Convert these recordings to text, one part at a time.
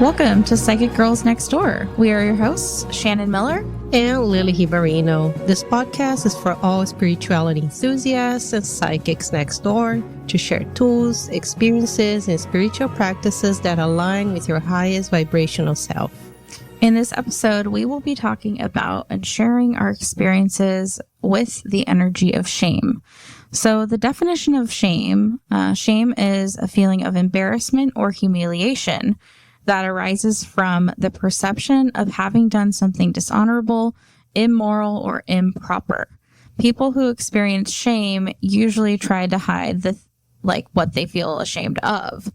Welcome to Psychic Girls Next Door. We are your hosts, Shannon Miller and Lili. This podcast is for all spirituality enthusiasts and psychics next door to share tools, experiences, and spiritual practices that align with your highest vibrational self. In this episode, we will be talking about and sharing our experiences with the energy of shame. So the definition of shame is a feeling of embarrassment or humiliation that arises from the perception of having done something dishonorable, immoral, or improper. People who experience shame usually try to hide what they feel ashamed of.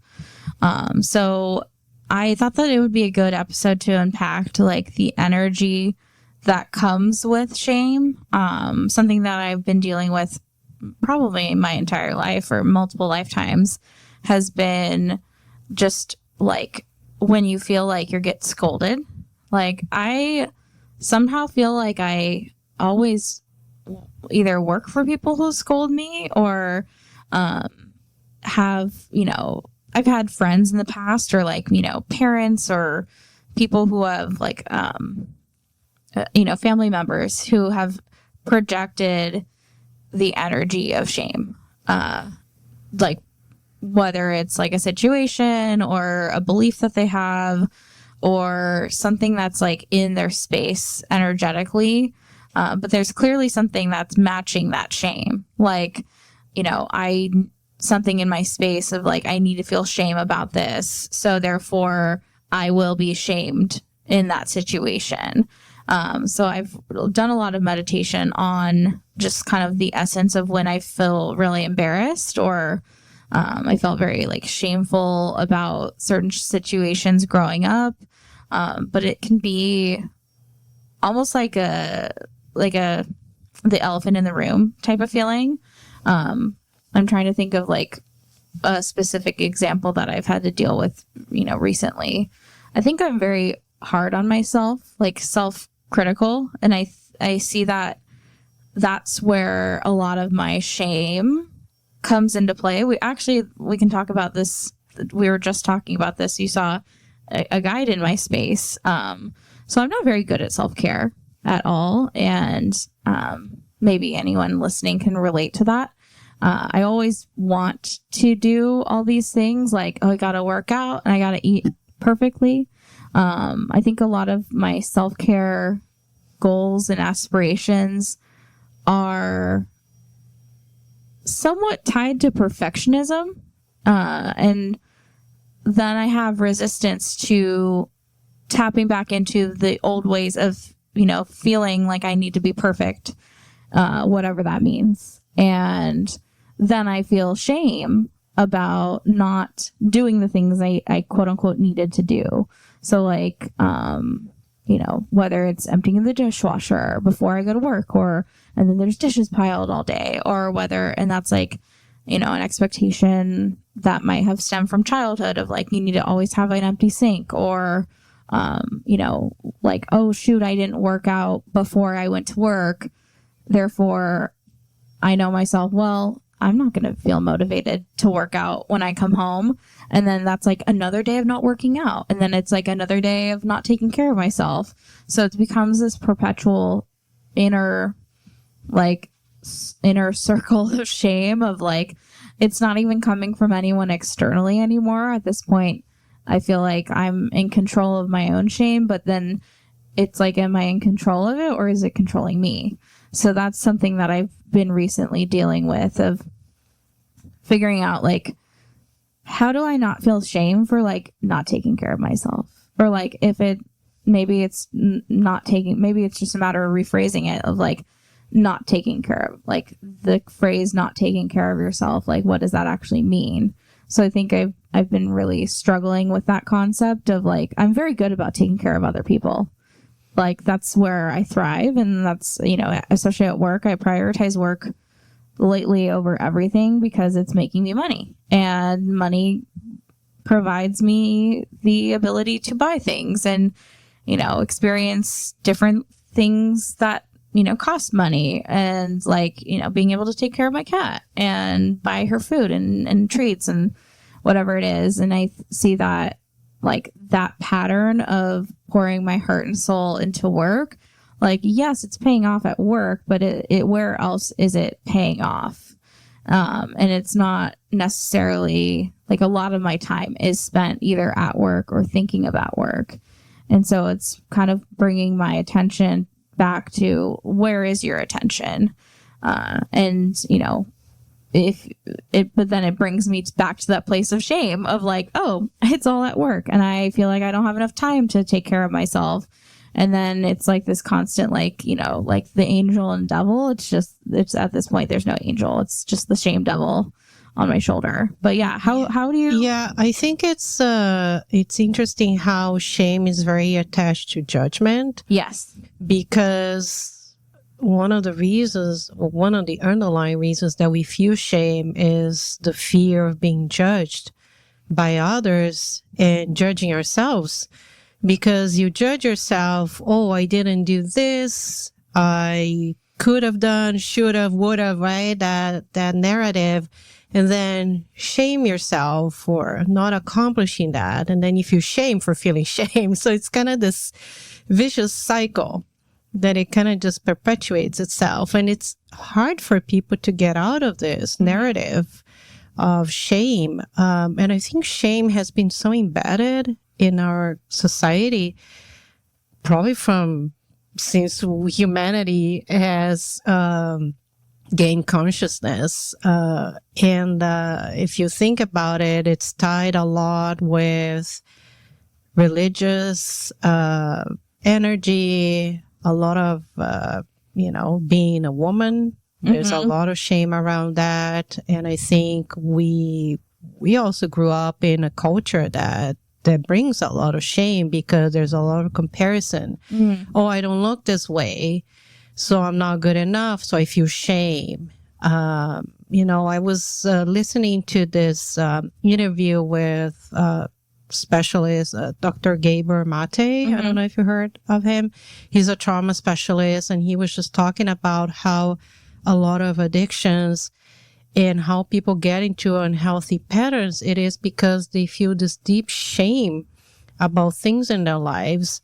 So I thought that it would be a good episode to unpack the energy that comes with shame. Something that I've been dealing with probably my entire life or multiple lifetimes has been just when you feel like you get scolded. I somehow feel like I always either work for people who scold me or have, I've had friends in the past or parents or people who have family members who have projected the energy of shame. Whether it's a situation or a belief that they have or something that's in their space energetically. But there's clearly something that's matching that shame. Something in my space of I need to feel shame about this. So therefore I will be shamed in that situation. So I've done a lot of meditation on just kind of the essence of when I feel really embarrassed or I felt very shameful about certain situations growing up. But it can be almost the elephant in the room type of feeling. I'm trying to think of a specific example that I've had to deal with, recently. I think I'm very hard on myself, self-critical. And I see that that's where a lot of my shame comes into play. We can talk about this. We were just talking about this. You saw a guide in my space. So I'm not very good at self-care at all. And maybe anyone listening can relate to that. I always want to do all these things I got to work out and I got to eat perfectly. I think a lot of my self-care goals and aspirations are somewhat tied to perfectionism. And then I have resistance to tapping back into the old ways of, feeling like I need to be perfect, whatever that means. And then I feel shame about not doing the things I quote unquote needed to do. So whether it's emptying the dishwasher before I go to work and then there's dishes piled all day or and that's an expectation that might have stemmed from childhood of you need to always have an empty sink or, oh shoot, I didn't work out before I went to work. Therefore I know myself, well, I'm not going to feel motivated to work out when I come home. And then that's another day of not working out. And then it's another day of not taking care of myself. So it becomes this perpetual inner circle of shame of it's not even coming from anyone externally anymore. At this point, I feel like I'm in control of my own shame, but then it's am I in control of it or is it controlling me? So that's something that I've been recently dealing with of figuring out how do I not feel shame for not taking care of myself? Or if maybe it's just a matter of rephrasing it of not taking care of the phrase not taking care of yourself. What does that actually mean? So I think I've been really struggling with that concept of I'm very good about taking care of other people. That's where I thrive. And that's, especially at work, I prioritize work lately over everything because it's making me money, and money provides me the ability to buy things and, experience different things that, cost money and being able to take care of my cat and buy her food and treats and whatever it is. And I see that like that pattern of pouring my heart and soul into work, like, yes, it's paying off at work, but it where else is it paying off? And it's not necessarily like a lot of my time is spent either at work or thinking about work. And so it's kind of bringing my attention back to where is your attention? And, you know, but then it brings me back to that place of shame of like, oh, it's all at work. And I feel like I don't have enough time to take care of myself. And then it's like this constant, like, you know, like the angel and devil. It's at this point, there's no angel. It's just the shame devil on my shoulder. But yeah, how do you? Yeah, I think it's interesting how shame is very attached to judgment. Yes. Because one of the underlying reasons that we feel shame is the fear of being judged by others and judging ourselves. Because you judge yourself, oh, I didn't do this, I could have done, should have, would have, right? That narrative. And then shame yourself for not accomplishing that. And then you feel shame for feeling shame. So it's kind of this vicious cycle that it kind of just perpetuates itself. And it's hard for people to get out of this narrative of shame. And I think shame has been so embedded in our society, probably since humanity has gained consciousness. And if you think about it, it's tied a lot with religious energy, a lot of, being a woman. There's a lot of shame around that. And I think we also grew up in a culture that brings a lot of shame because there's a lot of comparison. Oh, I don't look this way, so I'm not good enough, so I feel shame. I was listening to this interview with specialist, Dr. Gabor Mate. I don't know if you heard of him. He's a trauma specialist, and he was just talking about how a lot of addictions and how people get into unhealthy patterns, it is because they feel this deep shame about things in their lives.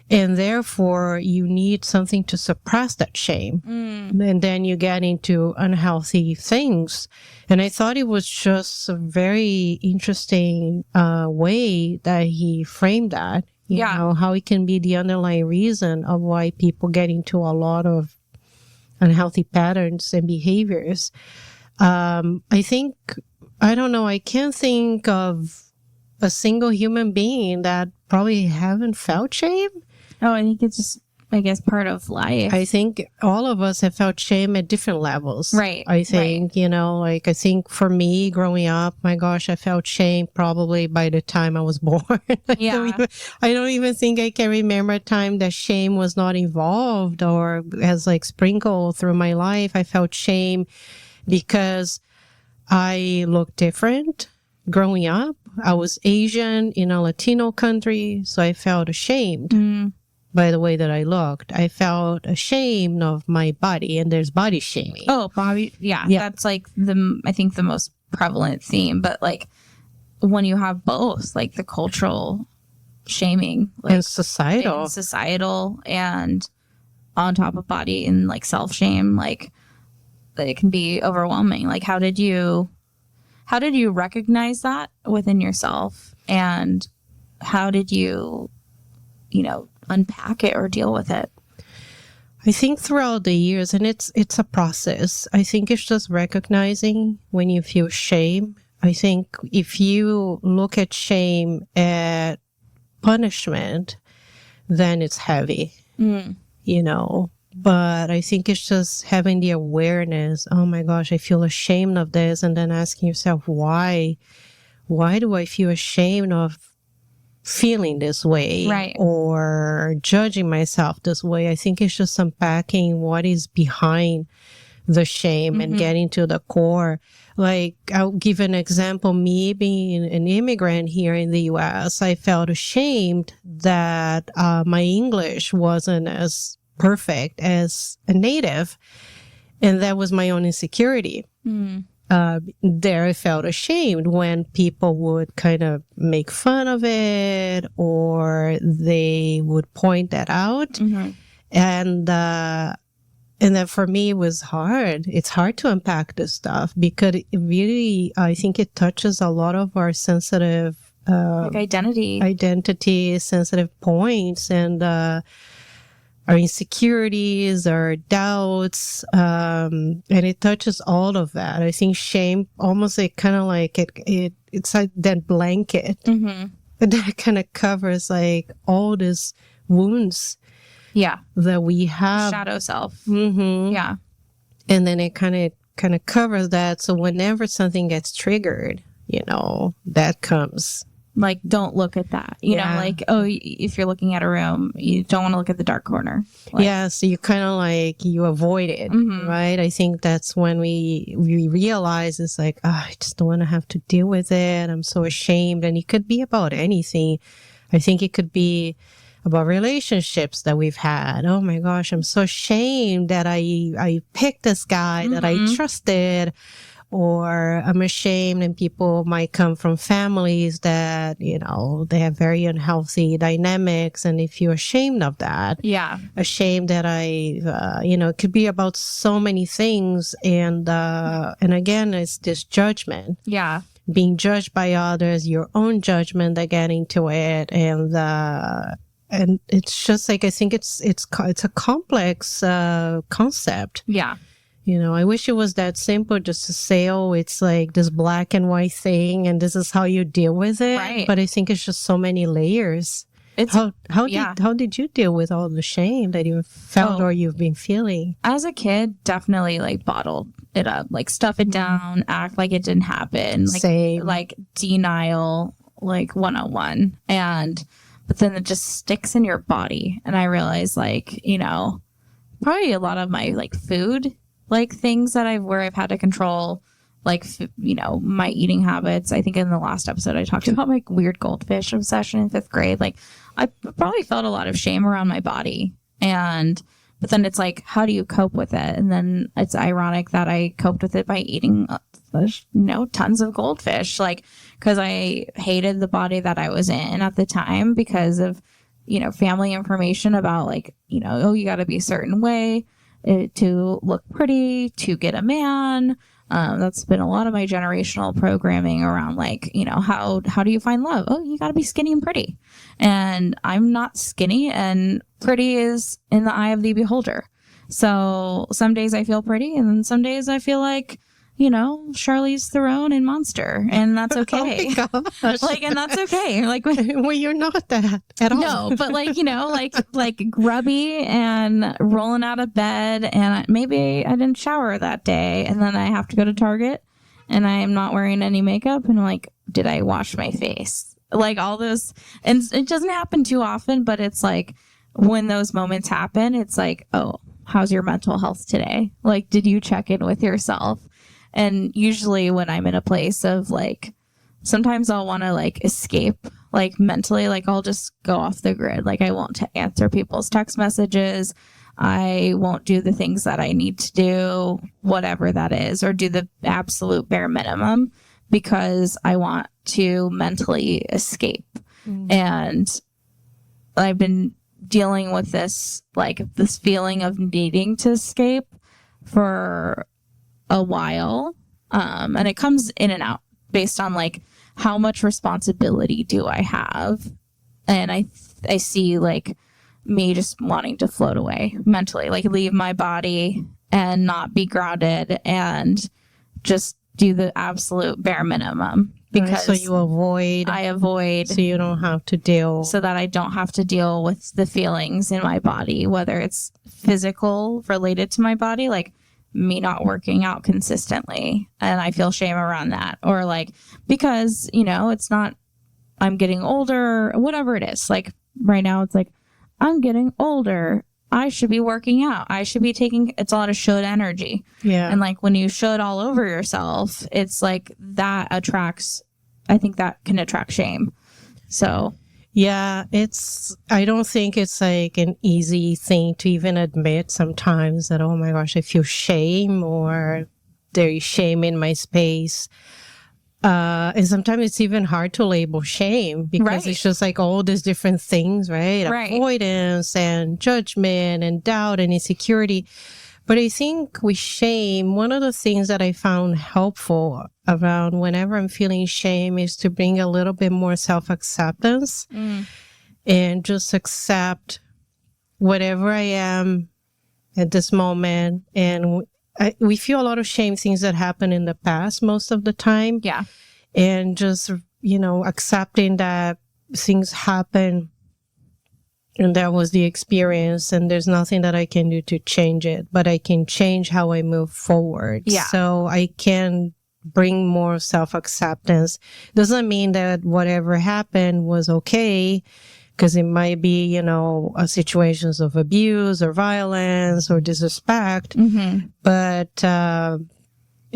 And therefore, you need something to suppress that shame. And then you get into unhealthy things. And I thought it was just a very interesting way that he framed that. You know, how it can be the underlying reason of why people get into a lot of unhealthy patterns and behaviors. I can't think of a single human being that probably haven't felt shame. Oh, I think it's just, I guess, part of life. I think all of us have felt shame at different levels. Right. I think, I think for me growing up, my gosh, I felt shame probably by the time I was born. I don't even think I can remember a time that shame was not involved or has like sprinkled through my life. I felt shame because I looked different growing up. I was Asian in a Latino country, so I felt ashamed by the way that I looked. I felt ashamed of my body, and there's body shaming. Oh, body, yeah. That's like I think the most prevalent theme. But like when you have both, like the cultural shaming, like, and societal, and on top of body and like self shame, like. It can be overwhelming. Like, how did you recognize that within yourself, and how did you unpack it or deal with it? I think throughout the years, and it's a process. I think it's just recognizing when you feel shame. I think if you look at shame at punishment, then it's heavy, But I think it's just having the awareness, oh my gosh, I feel ashamed of this. And then asking yourself, why do I feel ashamed of feeling this way? Right. Or judging myself this way? I think it's just unpacking what is behind the shame and getting to the core. Like, I'll give an example. Me being an immigrant here in the U.S., I felt ashamed that my English wasn't as perfect as a native, and that was my own insecurity. there I felt ashamed when people would kind of make fun of it or they would point that out. Mm-hmm. And then for me, it was hard. It's hard to unpack this stuff because it really, I think it touches a lot of our sensitive like identity, sensitive points, and our insecurities, our doubts, and it touches all of that. I think shame almost like kind of like it's like that blanket that kind of covers like all these wounds that we have. Shadow self. Mm-hmm. Yeah. And then it kind of covers that. So whenever something gets triggered, that comes. Like, don't look at that. You know, like, if you're looking at a room, you don't want to look at the dark corner. Like, so you kind of like, you avoid it, right? I think that's when we realize it's like, I just don't want to have to deal with it. I'm so ashamed. And it could be about anything. I think it could be about relationships that we've had. Oh my gosh, I'm so ashamed that I picked this guy that I trusted. Or I'm ashamed, and people might come from families that, they have very unhealthy dynamics. And if you're ashamed of that, ashamed that it could be about so many things. And again, it's this judgment. Yeah. Being judged by others, your own judgment that get into it. And it's just like, I think it's a complex concept. Yeah. I wish it was that simple just to say, oh, it's like this black and white thing and this is how you deal with it. Right. But I think it's just so many layers. How did you deal with all the shame that you felt or you've been feeling? As a kid, definitely like bottled it up, like stuff it down, act like it didn't happen. Like, Same. Like denial, like 101. But then it just sticks in your body. And I realized like, probably a lot of my like food, like things that where I've had to control, like, my eating habits. I think in the last episode, I talked about my weird goldfish obsession in 5th grade. Like, I probably felt a lot of shame around my body. But then it's like, how do you cope with it? And then it's ironic that I coped with it by eating, tons of goldfish, like, because I hated the body that I was in at the time because of, family information about like, you got to be a certain way to look pretty, to get a man. That's been a lot of my generational programming around like, how do you find love? Oh, you got to be skinny and pretty. And I'm not skinny, and pretty is in the eye of the beholder. So some days I feel pretty, and then some days I feel like, Charlize Theron in Monster, and that's okay. Oh my gosh. Like, and that's okay. Like, well, you're not that at all. No, but like, like grubby and rolling out of bed, and maybe I didn't shower that day, and then I have to go to Target, and I'm not wearing any makeup, and I'm like, did I wash my face? Like all those, and it doesn't happen too often, but it's like when those moments happen, it's like, oh, how's your mental health today? Like, did you check in with yourself? And usually when I'm in a place of like, sometimes I'll want to like escape, like mentally, like I'll just go off the grid. Like I won't answer people's text messages. I won't do the things that I need to do, whatever that is, or do the absolute bare minimum because I want to mentally escape. And I've been dealing with this, like this feeling of needing to escape for a while. And it comes in and out based on like how much responsibility do I have? And I see like me just wanting to float away mentally, like leave my body and not be grounded and just do the absolute bare minimum. Because so you avoid. I avoid. So you don't have to deal. So that I don't have to deal with the feelings in my body, whether it's physical related to my body, like me not working out consistently, and I feel shame around that, or like because it's not, I'm getting older, whatever it is. Like right now it's like I'm getting older, I should be working out, I should be taking, it's a lot of should energy. And like when you should all over yourself, it's like that attracts, I think that can attract shame. So yeah, I don't think it's like an easy thing to even admit sometimes that, oh my gosh, I feel shame or there is shame in my space. And sometimes it's even hard to label shame because it's just like all these different things, right? Avoidance and judgment and doubt and insecurity. But I think with shame, one of the things that I found helpful around whenever I'm feeling shame is to bring a little bit more self-acceptance and just accept whatever I am at this moment. And we feel a lot of shame, things that happen in the past most of the time. Yeah. And just, accepting that things happen and that was the experience and there's nothing that I can do to change it, but I can change how I move forward. Yeah. So I can bring more self-acceptance. Doesn't mean that whatever happened was okay, because it might be, situations of abuse or violence or disrespect. But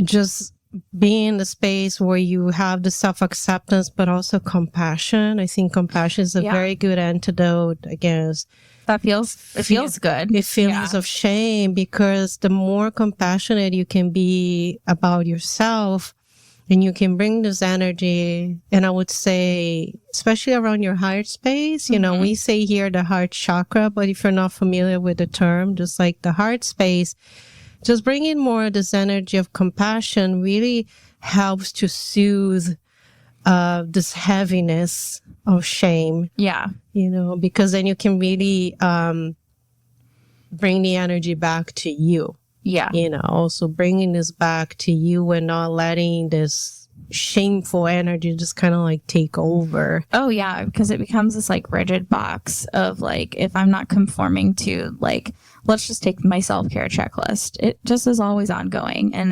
just being in the space where you have the self-acceptance, but also compassion. I think compassion is a very good antidote against that. Feels good. Feelings of shame, because the more compassionate you can be about yourself, and you can bring this energy, and I would say, especially around your heart space, we say here the heart chakra, but if you're not familiar with the term, just like the heart space, just bringing more of this energy of compassion really helps to soothe this heaviness of shame. Yeah. Because then you can really bring the energy back to you. Yeah. So bringing this back to you and not letting this shameful energy just kind of like take over. Oh, yeah. Because it becomes this like rigid box of like, if I'm not conforming to like, let's just take my self-care checklist. It just is always ongoing. And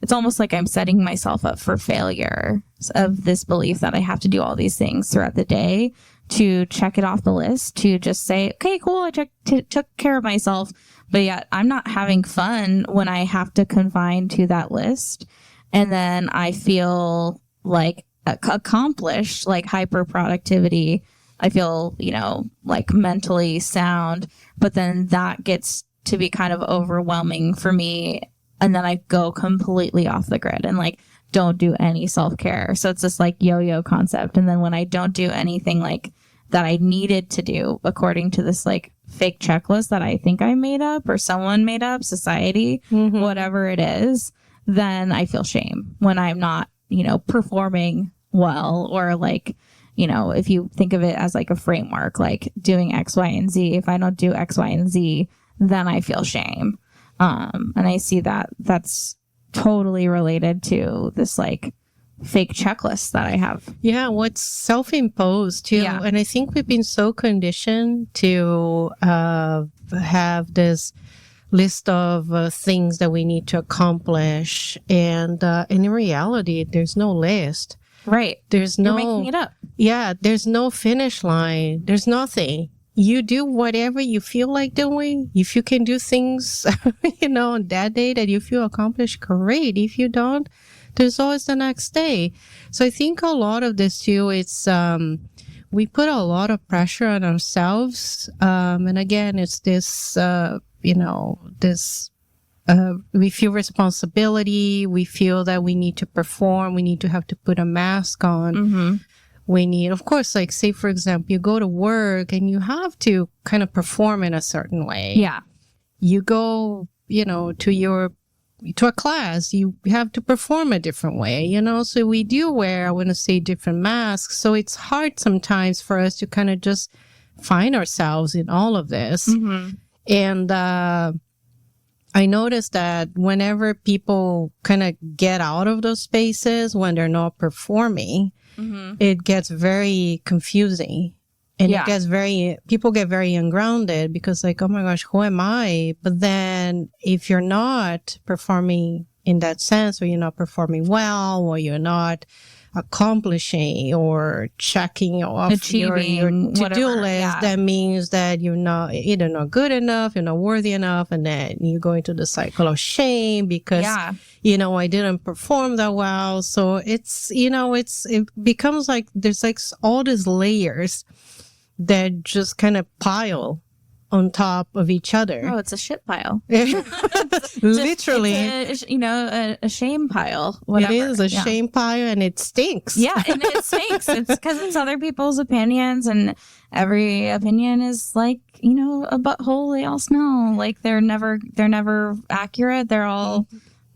it's almost like I'm setting myself up for failure of this belief that I have to do all these things throughout the day to check it off the list, to just say, okay, cool, I took care of myself. But yet I'm not having fun when I have to confine to that list. And then I feel like accomplished, like hyper productivity. I feel, like mentally sound, but then that gets to be kind of overwhelming for me. And then I go completely off the grid and like don't do any self-care. So it's this like yo-yo concept. And then when I don't do anything like that I needed to do according to this like fake checklist that I think I made up or someone made up, society, whatever it is, then I feel shame when I'm not, performing well, or like, if you think of it as like a framework, like doing X, Y, and Z, if I don't do X, Y, and Z, then I feel shame. And I see that that's totally related to this like fake checklist that I have. Yeah, what's self-imposed too. Yeah. And I think we've been so conditioned to have this list of things that we need to accomplish. And in reality, there's no list. Right. There's no... You're making it up. Yeah, there's no finish line. There's nothing. You do whatever you feel like doing. If you can do things, on that day that you feel accomplished, great. If you don't, there's always the next day. So I think a lot of this too, it's, we put a lot of pressure on ourselves. And again, it's this, we feel responsibility. We feel that we need to perform. We need to have to put a mask on. We need, of course, like say, for example, you go to work and you have to kind of perform in a certain way. Yeah. You go, to a class, you have to perform a different way, so we do wear, I want to say, different masks. So it's hard sometimes for us to kind of just find ourselves in all of this. And I noticed that whenever people kind of get out of those spaces when they're not performing, it gets very confusing. And people get very ungrounded because like, oh my gosh, who am I? But then if you're not performing in that sense, or you're not performing well, or you're not accomplishing or checking off your to-do list, that means that you're not either not good enough, you're not worthy enough, and then you go into the cycle of shame because I didn't perform that well. So it's it becomes like there's like all these layers that just kind of pile on top of each other. Oh, it's a shit pile. Literally. A shame pile. Whatever. It is a shame pile, and it stinks. Yeah, and it stinks. It's because it's other people's opinions, and every opinion is like, a butthole. They all smell like they're never accurate. They're all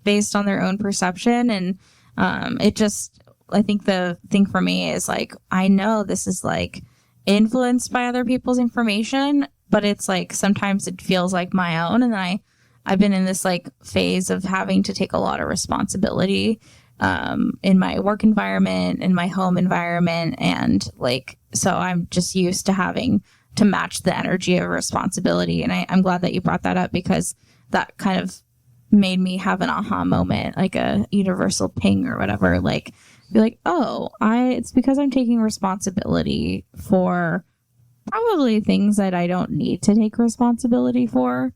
based on their own perception, and I think the thing for me is like, I know this is like influenced by other people's information, but it's like sometimes it feels like my own, and then I've been in this like phase of having to take a lot of responsibility in my work environment, in my home environment, and like, so I'm just used to having to match the energy of responsibility. And I'm glad that you brought that up, because that kind of made me have an aha moment, like a universal ping or whatever, like be like, oh, it's because I'm taking responsibility for probably things that I don't need to take responsibility for.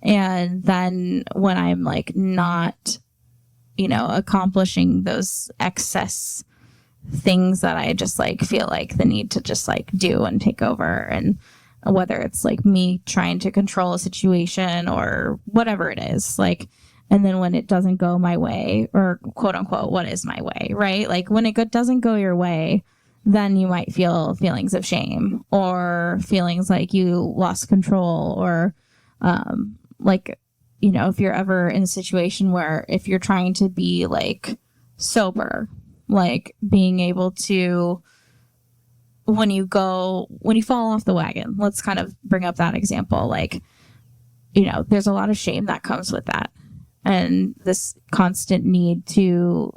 And then when I'm like not, accomplishing those excess things that I just like feel like the need to just like do and take over, and whether it's like me trying to control a situation or whatever it is, like, and then when it doesn't go my way, or quote unquote, what is my way, right? Like when it doesn't go your way, then you might feel feelings of shame or feelings like you lost control, or like, if you're ever in a situation where if you're trying to be like sober, like being able to, when you fall off the wagon, let's kind of bring up that example. Like, there's a lot of shame that comes with that. And this constant need to,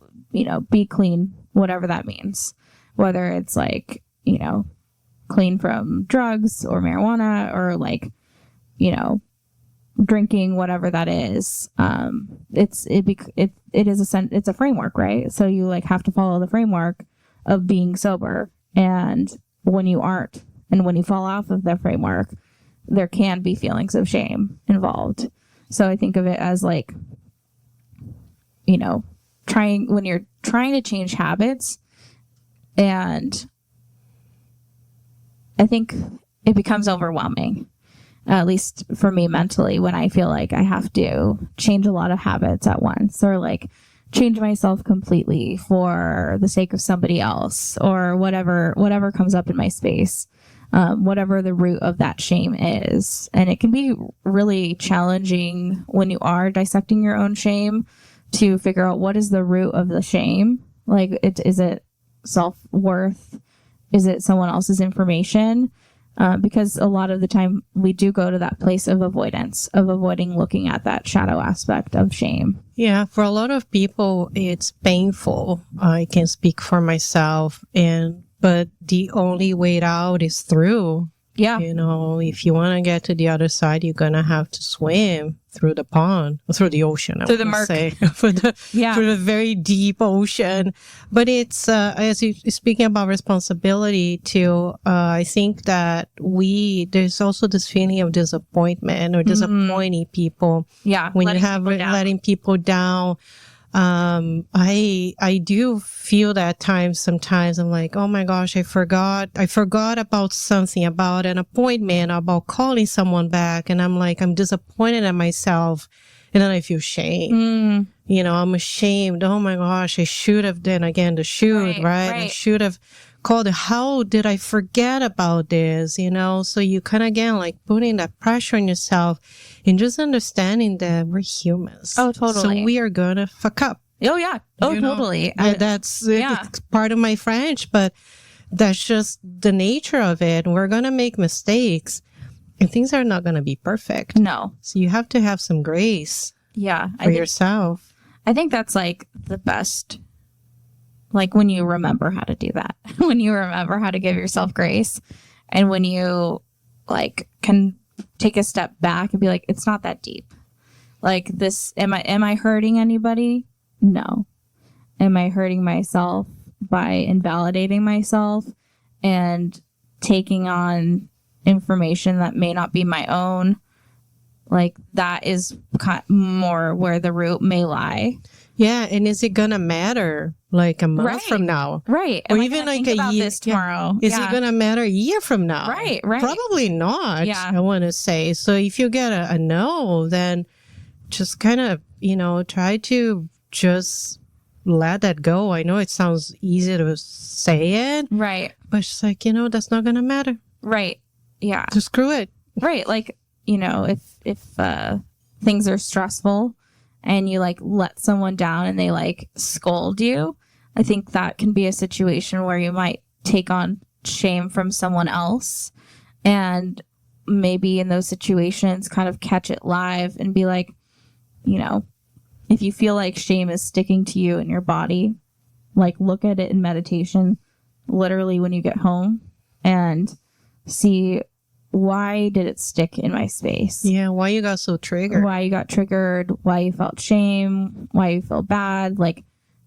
be clean, whatever that means, whether it's like, clean from drugs or marijuana, or like, drinking, whatever that is. It's a framework, right? So you like have to follow the framework of being sober. And when you aren't, and when you fall off of the framework, there can be feelings of shame involved. So I think of it as like, when you're trying to change habits, and I think it becomes overwhelming, at least for me mentally, when I feel like I have to change a lot of habits at once, or like change myself completely for the sake of somebody else, or whatever comes up in my space, whatever the root of that shame is. And it can be really challenging when you are dissecting your own shame to figure out what is the root of the shame. Like, is it self-worth? Is it someone else's information? Because a lot of the time we do go to that place of avoidance, of avoiding looking at that shadow aspect of shame. Yeah, for a lot of people, it's painful. I can speak for myself, but the only way out is through. Yeah. If you want to get to the other side, you're going to have to swim through the pond, through the ocean, through the murk. through the very deep ocean. But it's, as you're speaking about responsibility too, I think that there's also this feeling of disappointment or disappointing people. Yeah. When you have letting people down. I do feel that sometimes I'm like, oh my gosh, I forgot about something, about an appointment, about calling someone back. And I'm like, I'm disappointed at myself. And then I feel shame. I'm ashamed. Oh my gosh, I should have done again the shoot, right? I should have called. How did I forget about this? So you kind of, again, like putting that pressure on yourself and just understanding that we're humans. Oh, totally. So we are going to fuck up. Oh, yeah. Oh, totally. That's it's part of my French, but that's just the nature of it. We're going to make mistakes and things are not going to be perfect. No. So you have to have some grace for yourself. I think that's like the best, like when you remember how to do that, when you remember how to give yourself grace, and when you like can take a step back and be like, it's not that deep. Like this, am I hurting anybody? No. Am I hurting myself by invalidating myself and taking on information that may not be my own? Like that is more where the root may lie. Yeah, and is it gonna matter like a month from now? Right. Or Am I even gonna like think a about year this tomorrow? Is it gonna matter a year from now? Right. Probably not. Yeah. I want to say. So if you get a no, then just kind of, try to just let that go. I know it sounds easy to say it. Right. But it's like, that's not gonna matter. Right. Yeah. So screw it. Right. Like, if things are stressful and you like let someone down and they like scold you, I think that can be a situation where you might take on shame from someone else, and maybe in those situations kind of catch it live and be like, if you feel like shame is sticking to you in your body, like look at it in meditation, literally when you get home, and see, why did it stick in my space? Yeah, why you got so triggered? Why you got triggered, why you felt shame, why you feel bad. Like,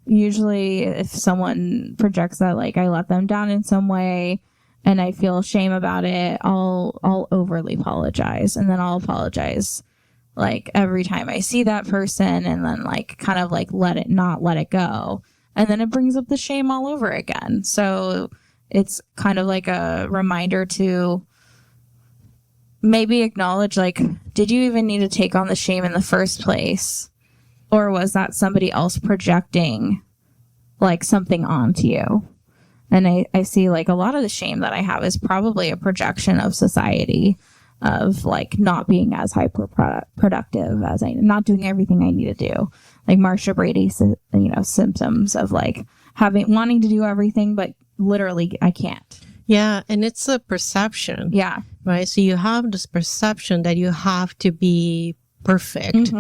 usually if someone projects that, like, I let them down in some way and I feel shame about it, I'll overly apologize. And then I'll apologize, like, every time I see that person, and then, like, kind of, like, let it go. And then it brings up the shame all over again. So it's kind of like a reminder to maybe acknowledge, like, did you even need to take on the shame in the first place? Or was that somebody else projecting like something onto you? And I see like a lot of the shame that I have is probably a projection of society, of like not being as hyper productive as not doing everything I need to do. Like Marsha Brady, symptoms of like wanting to do everything, but literally I can't. Yeah, and it's a perception. Yeah. Right? So you have this perception that you have to be perfect,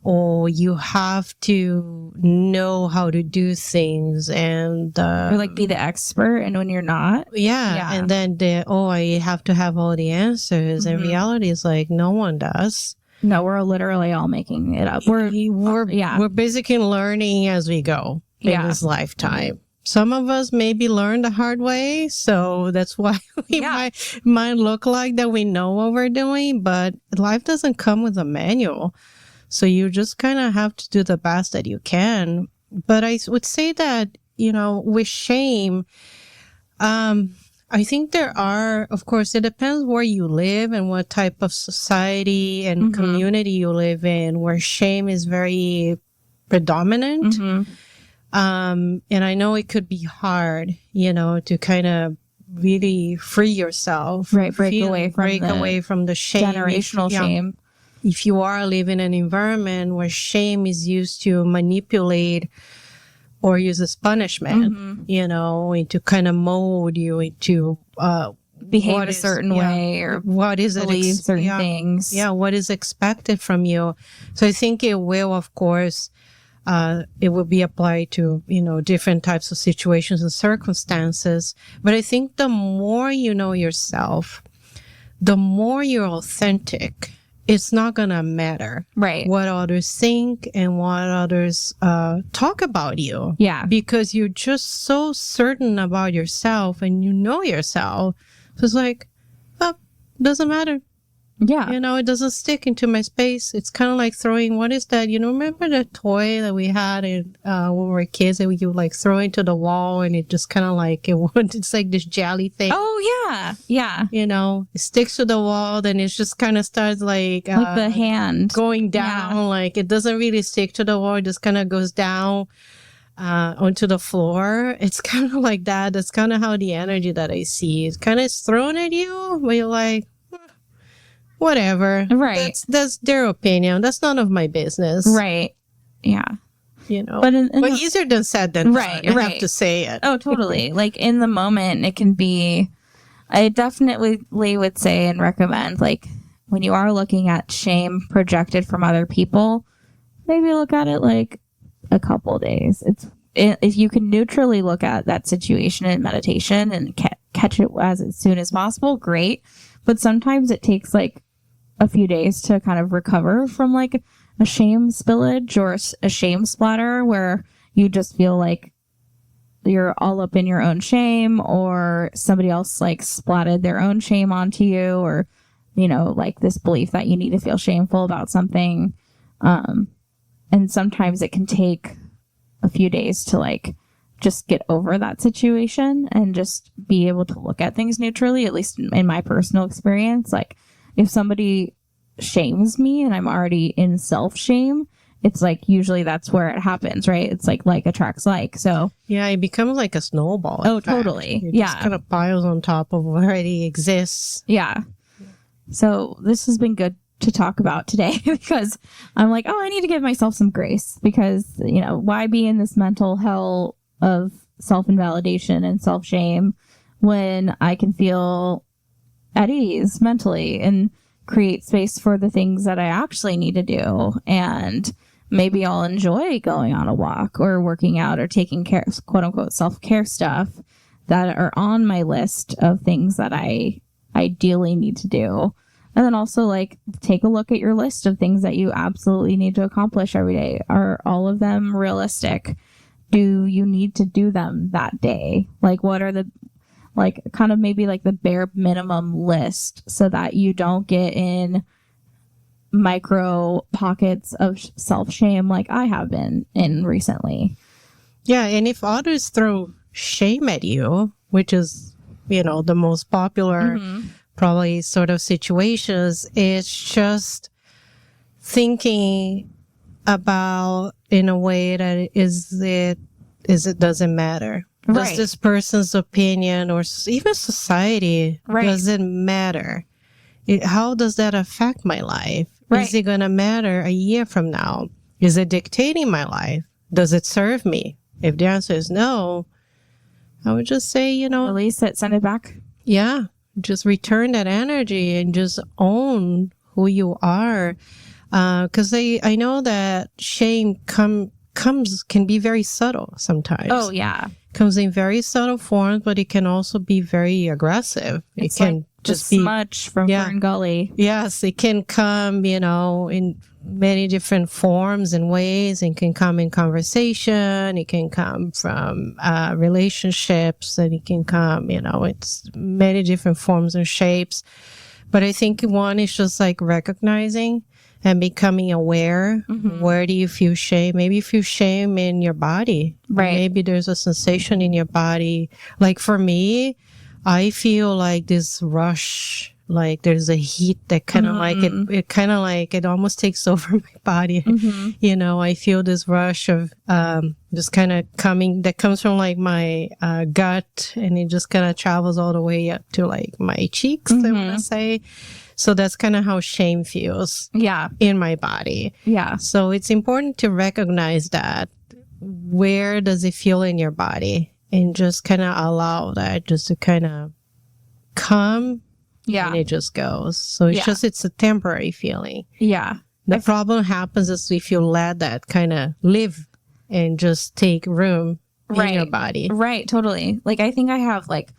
or you have to know how to do things, and or like be the expert, and when you're not. Yeah. And then I have to have all the answers. And reality is like, no one does. No, we're literally all making it up. We're basically learning as we go in this lifetime. Some of us maybe learn the hard way, so that's why we might look like that we know what we're doing, but life doesn't come with a manual. So you just kind of have to do the best that you can. But I would say that, with shame, I think there are, of course, it depends where you live and what type of society and community you live in, where shame is very predominant. And I know it could be hard, to kind of really free yourself. Right. Break away from the shame. Generational shame. If you are living in an environment where shame is used to manipulate or use as punishment, to kind of mold you into behave a certain way, or what is believe certain things. Yeah, what is expected from you. So I think it will, of course, it will be applied to, different types of situations and circumstances. But I think the more you know yourself, the more you're authentic, it's not going to matter what others think and what others talk about you. Yeah. Because you're just so certain about yourself and you know yourself. So it's like, doesn't matter. Yeah. It doesn't stick into my space. It's kind of like throwing, what is that? Remember the toy that we had when we were kids that you like throw into the wall and it just kind of like, it's like this jelly thing. Oh, yeah. Yeah. It sticks to the wall, then it just kind of starts like the hand going down. Yeah. Like it doesn't really stick to the wall. It just kind of goes down onto the floor. It's kind of like that. That's kind of how the energy that I see is kind of thrown at you, where you're like, whatever. Right. That's their opinion. That's none of my business. Right. Yeah. But easier than said than done. I have to say it. Oh, totally. Like in the moment, it can be, I definitely would say and recommend, like when you are looking at shame projected from other people, maybe look at it like a couple days. If you can neutrally look at that situation in meditation and catch it as soon as possible, great. But sometimes it takes like a few days to kind of recover from like a shame spillage or a shame splatter, where you just feel like you're all up in your own shame, or somebody else like splatted their own shame onto you, or, like this belief that you need to feel shameful about something. And sometimes it can take a few days to like just get over that situation and just be able to look at things neutrally, at least in my personal experience. Like if somebody shames me and I'm already in self-shame, it's like usually that's where it happens, right? It's like attracts like. So yeah, it becomes like a snowball. Oh, totally. It Yeah. just kind of piles on top of what already exists. Yeah. So this has been good to talk about today because I'm like, oh, I need to give myself some grace because, you know, why be in this mental hell of self-invalidation and self-shame when I can feel at ease mentally and create space for the things that I actually need to do. And maybe I'll enjoy going on a walk or working out or taking care of quote unquote self-care stuff that are on my list of things that I ideally need to do. And then also like take a look at your list of things that you absolutely need to accomplish every day. Are all of them realistic? Do you need to do them that day? Like what are the like kind of maybe like the bare minimum list so that you don't get in micro pockets of self-shame like I have been in recently. Yeah, and if others throw shame at you, which is, you know, the most popular probably sort of situations, it's just thinking about in a way that it doesn't matter. Does Right. this person's opinion or even society doesn't matter? How does that affect my life? Right. Is it going to matter a year from now? Is it dictating my life? Does it serve me? If the answer is no, I would just say, you know, Release it, send it back. yeah, just return that energy and just own who you are. Because I know that shame can be very subtle sometimes. Oh, yeah. Comes in very subtle forms, but it can also be very aggressive. It's it can like just the be smudge from Fern Gully. Yes, it can come, you know, in many different forms and ways. It can come in conversation. It can come from relationships, and it can come, you know, it's many different forms and shapes. But I think one is just like recognizing and becoming aware. Where do you feel shame? Maybe you feel shame in your body. Right. Maybe there's a sensation in your body. Like for me, I feel like this rush, like there's a heat that kind of like it kind of like it almost takes over my body. You know, I feel this rush of just kind of coming that comes from like my gut, and it just kind of travels all the way up to like my cheeks, I want to say. So that's kind of how shame feels in my body. Yeah. So it's important to recognize that. Where does it feel in your body? And just kind of allow that just to kind of come. Yeah. And it just goes. So it's a temporary feeling. Yeah. The problem happens is if you let that kind of live and just take room in your body. Right. Totally. Like, I think I have like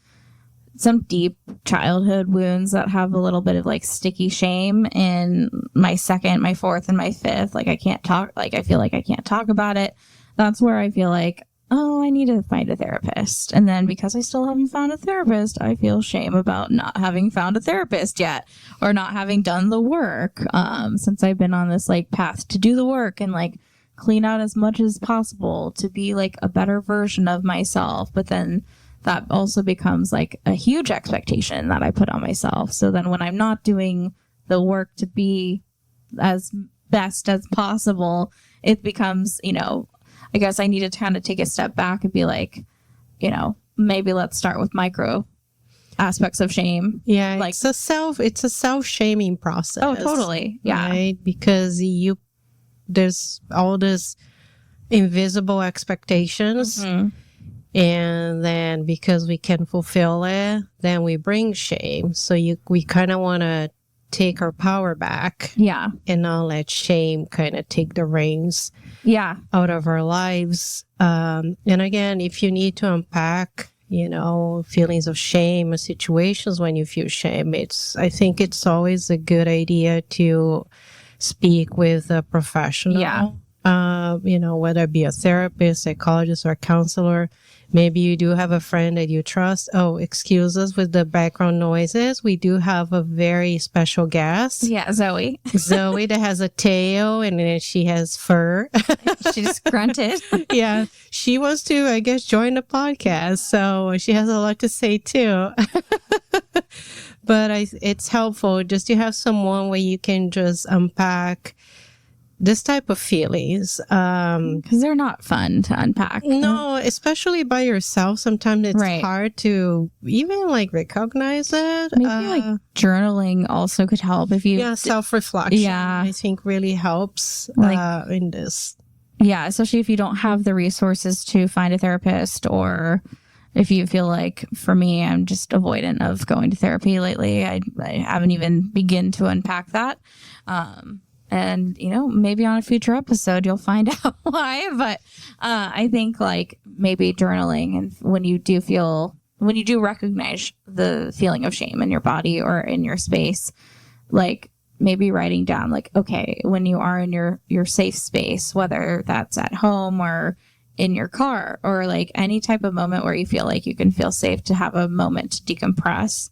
some deep childhood wounds that have a little bit of like sticky shame in my second, my fourth, and my fifth. Like I feel like I can't talk about it. That's where I feel like, oh, I need to find a therapist. And then because I still haven't found a therapist, I feel shame about not having found a therapist yet or not having done the work since I've been on this like path to do the work and like clean out as much as possible to be like a better version of myself. But then that also becomes like a huge expectation that I put on myself. So then when I'm not doing the work to be as best as possible, it becomes, you know, I guess I need to kind of take a step back and be like, you know, maybe let's start with micro aspects of shame. Yeah, like it's a self-shaming process. Oh, totally. Yeah. Right? Because there's all this invisible expectations. And then because we can fulfill it, then we bring shame. So we kind of want to take our power back. Yeah. And not let shame kind of take the reins out of our lives. And again, if you need to unpack, you know, feelings of shame or situations when you feel shame, I think it's always a good idea to speak with a professional. whether it be a therapist, psychologist, or counselor. Maybe you do have a friend that you trust. Oh, excuse us with the background noises. We do have a very special guest. Yeah, Zoe. Zoe that has a tail and then she has fur. She just grunted. Yeah. She wants to, I guess, join the podcast. So she has a lot to say too. But it's helpful just to have someone where you can just unpack this type of feelings. Because they're not fun to unpack. No, especially by yourself. Sometimes it's hard to even like recognize it. Maybe like journaling also could help if you... Yeah, self-reflection. Yeah. I think really helps in this. Yeah, especially if you don't have the resources to find a therapist, or if you feel like, for me, I'm just avoidant of going to therapy lately. I haven't even begun to unpack that. And, maybe on a future episode, you'll find out why. But I think like maybe journaling, and when you do recognize the feeling of shame in your body or in your space, like maybe writing down like, okay, when you are in your safe space, whether that's at home or in your car, or like any type of moment where you feel like you can feel safe to have a moment to decompress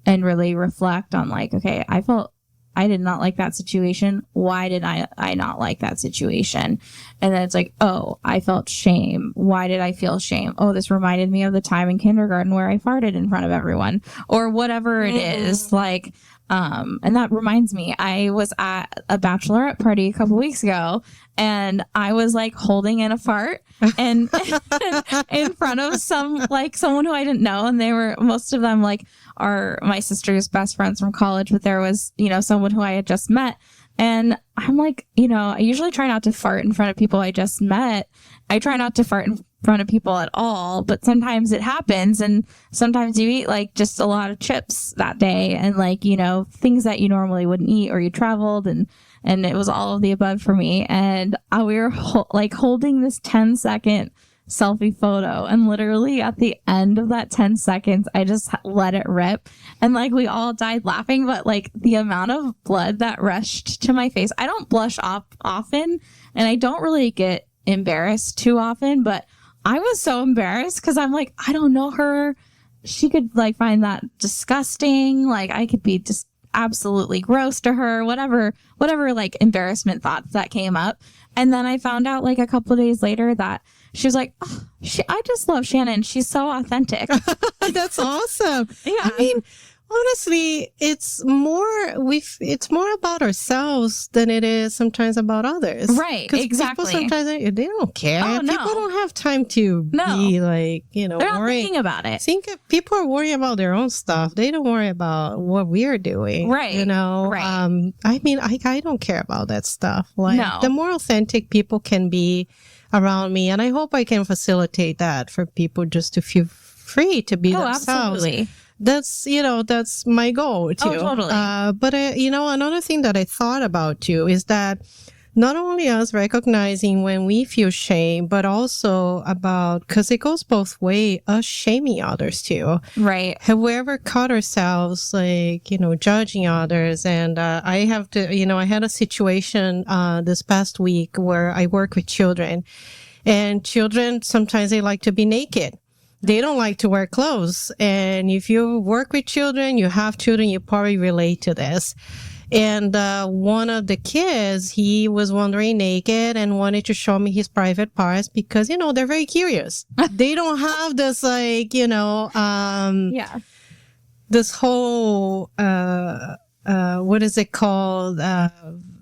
and really reflect on like, okay, I did not like that situation. Why did I not like that situation? And then it's like, oh, I felt shame. Why did I feel shame? Oh, this reminded me of the time in kindergarten where I farted in front of everyone, or whatever it is. Like, and that reminds me, I was at a bachelorette party a couple weeks ago, and I was like holding in a fart and in front of someone who I didn't know. And most of them are my sister's best friends from college, but there was, someone who I had just met. And I'm like, I usually try not to fart in front of people I just met. I try not to fart in front of people at all, but sometimes it happens. And sometimes you eat like just a lot of chips that day, and things that you normally wouldn't eat, or you traveled, and it was all of the above for me. And we were holding this 10-second selfie photo, and literally at the end of that 10 seconds I just let it rip, and we all died laughing. But the amount of blood that rushed to my face, I don't blush often, and I don't really get embarrassed too often, but I was so embarrassed because I'm like, I don't know her. She could find that disgusting. I could be just absolutely gross to her, whatever embarrassment thoughts that came up. And then I found out a couple of days later that she was like, oh, I just love Shannon. She's so authentic. That's awesome. Yeah. I mean, honestly, it's more about ourselves than it is sometimes about others. Right. Exactly. People sometimes they don't care. Oh, no. People don't have time to be they're not worrying. thinking about it. People are worrying about their own stuff. They don't worry about what we're doing. Right. Right. I mean, I don't care about that stuff. The more authentic people can be around me, and I hope I can facilitate that for people just to feel free to be themselves. Absolutely. That's my goal too. Oh, totally. But another thing that I thought about too is that not only us recognizing when we feel shame, but also because it goes both ways, us shaming others too. Right. Have we ever caught ourselves judging others? And I have to, I had a situation this past week where I work with children, and children, sometimes they like to be naked. They don't like to wear clothes. And if you work with children, you have children, you probably relate to this. And one of the kids, he was wandering naked and wanted to show me his private parts because, they're very curious. They don't have this this whole, what is it called?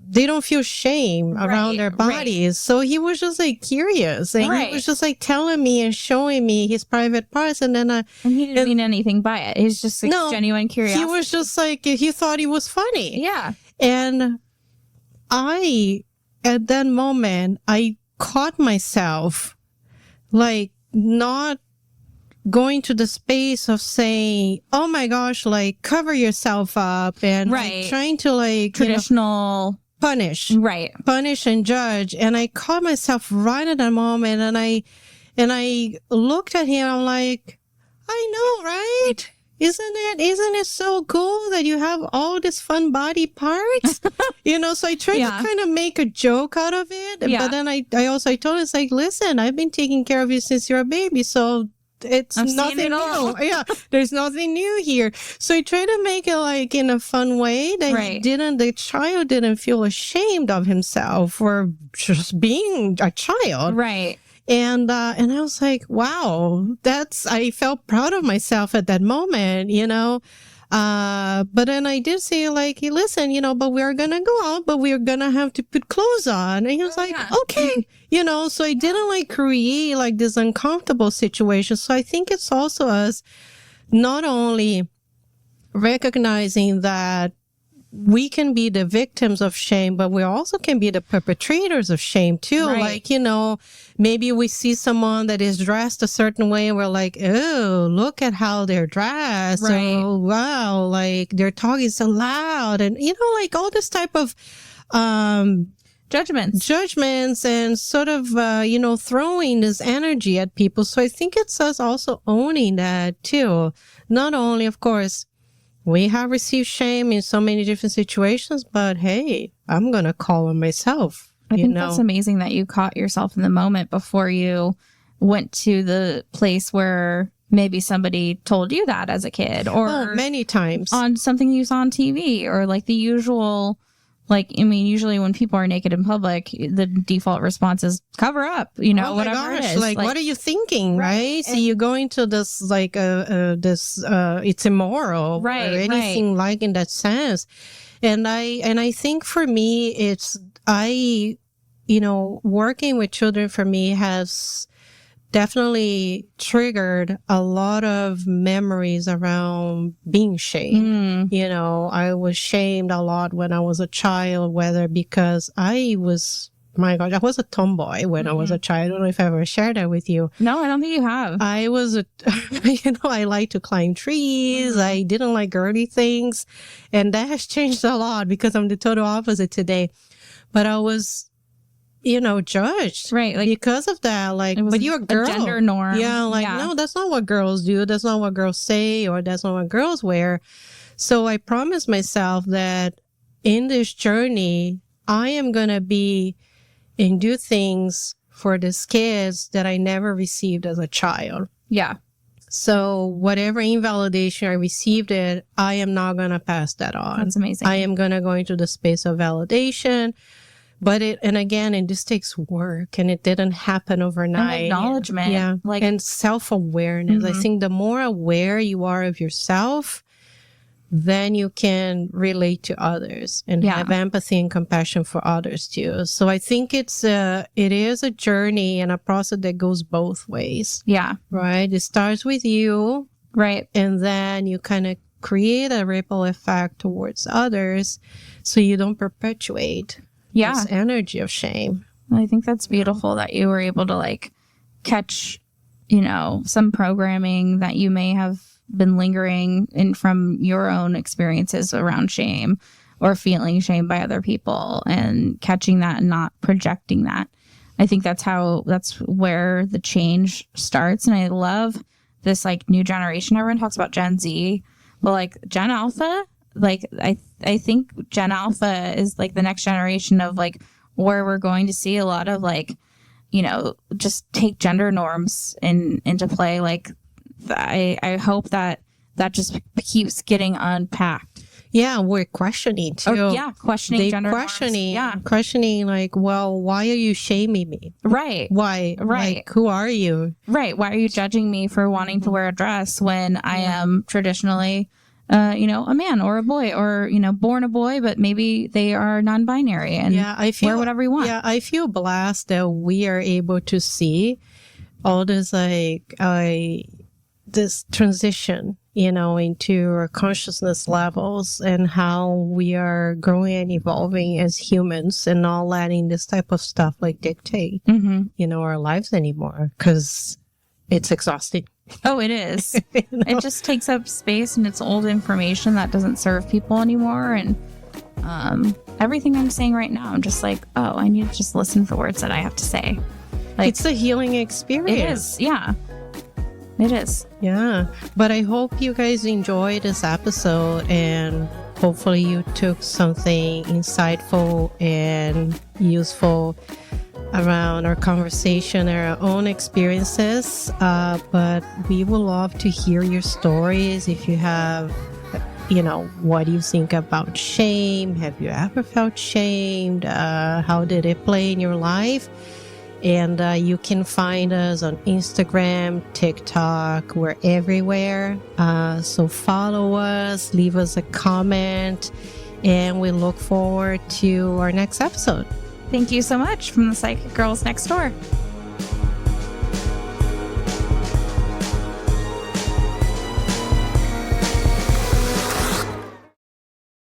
They don't feel shame around their bodies. Right. So he was just curious, and he was just telling me and showing me his private parts. And then and he didn't mean anything by it. He's just genuine curiosity. He was just he thought he was funny. Yeah. And at that moment, I caught myself not going to the space of saying, oh my gosh, cover yourself up, and trying to traditional punish and judge. And I caught myself right at that moment, and I looked at him. I'm like, I know, right? isn't it so cool that you have all these fun body parts? So I tried to kind of make a joke out of it. But then I told her, it's like, listen, I've been taking care of you since you're a baby. So it's nothing new. Yeah, there's nothing new here. So I try to make it like in a fun way that the child didn't feel ashamed of himself for just being a child. Right. And I was like, wow, I felt proud of myself at that moment, but then I did say like, hey, listen, but we're going to go out, but we're going to have to put clothes on. And he was okay, so I didn't like create like this uncomfortable situation. So I think it's also us not only recognizing that we can be the victims of shame, but we also can be the perpetrators of shame too. Right. Like, maybe we see someone that is dressed a certain way and we're like, oh, look at how they're dressed. Right. Oh, wow. Like they're talking so loud and, like all this type of, judgments and sort of, throwing this energy at people. So I think it's us also owning that too. Not only, of course, we have received shame in so many different situations, but hey, I'm going to call on myself. I think that's amazing that you caught yourself in the moment before you went to the place where maybe somebody told you that as a kid or many times on something you saw on TV or like the usual, usually when people are naked in public, the default response is cover up, whatever it is. Like, what are you thinking, right? So you go into this, it's immoral or anything like in that sense. And I think for me, working with children for me has definitely triggered a lot of memories around being shamed. I was shamed a lot when I was a child, whether because I was a tomboy when I was a child. I don't know if I ever shared that with you. No, I don't think you have. I was I like to climb trees. I didn't like girly things. And that has changed a lot because I'm the total opposite today. But I was judged. Right. Because of that. Like, but you're a girl. Gender norm. Yeah. No, that's not what girls do. That's not what girls say, or that's not what girls wear. So I promised myself that in this journey, I am going to be and do things for these kids that I never received as a child. Yeah. So whatever invalidation I received I am not going to pass that on. That's amazing. I am going to go into the space of validation. But this takes work and it didn't happen overnight. And acknowledgement. Yeah. And self-awareness. Mm-hmm. I think the more aware you are of yourself, then you can relate to others and have empathy and compassion for others too. So I think it is a journey and a process that goes both ways. Yeah. Right. It starts with you. Right. And then you kind of create a ripple effect towards others so you don't perpetuate this energy of shame. I think that's beautiful that you were able to catch, some programming that you may have been lingering in from your own experiences around shame or feeling shame by other people and catching that and not projecting that. I think that's where the change starts. And I love this new generation. Everyone talks about Gen Z, but Gen Alpha, I think Gen Alpha is the next generation of where we're going to see a lot of just take gender norms into play. I hope that just keeps getting unpacked. Yeah, we're questioning too. Questioning gender norms. Questioning why are you shaming me? Right. Why? Right. Who are you? Right. Why are you judging me for wanting to wear a dress when I am traditionally a man or a boy or, born a boy, but maybe they are non-binary and wear whatever you want. Yeah, I feel blessed that we are able to see all this, this transition, into our consciousness levels and how we are growing and evolving as humans and not letting this type of stuff dictate, our lives anymore because it's exhausting. Oh, it is. It just takes up space and it's old information that doesn't serve people anymore. And everything I'm saying right now, I'm just I need to just listen to the words that I have to say. It's a healing experience. It is, yeah. It is. Yeah. But I hope you guys enjoyed this episode, and hopefully you took something insightful and useful around our conversation and our own experiences. But we would love to hear your stories. If you have, what do you think about shame? Have you ever felt shamed? How did it play in your life? And you can find us on Instagram, TikTok. We're everywhere. So follow us, leave us a comment, and we look forward to our next episode. Thank you so much from the Psychic Girls Next Door.